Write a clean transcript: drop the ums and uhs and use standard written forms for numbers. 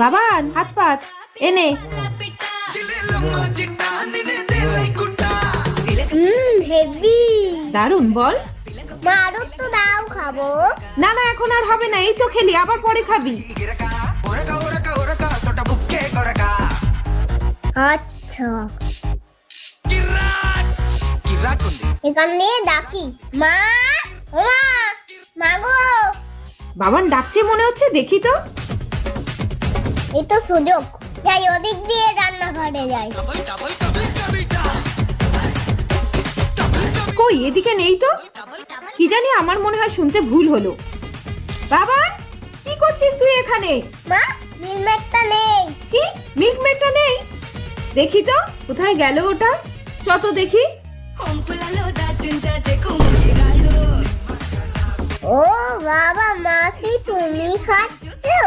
বাবান হাত পাত এনে। হেভি দারুন বল। মারো তো দাও খাবো। না না এখন আর হবে না, এই তো খেলি, আবার পরে খাবি। আচ্ছা এখানে ডাকি মা, ও মা, মা গো। বাবান ডাকছে মনে হচ্ছে, দেখি তো। এই তো সুযোগ, যাই ওদিক দিয়ে রান্নাঘরে যাই। কই এদিকে নেই তো, কি জানি, আমার মনে হয় শুনতে ভুল হলো। বাবান কি করছিস তুই এখানে? মা মিলমেটটা নেই। কি মিল্কমেটটা নেই? দেখি তো কোথায় গেল ওটা, চত দেখি। ও বাবা, মাসি তুমি খাচ্ছো?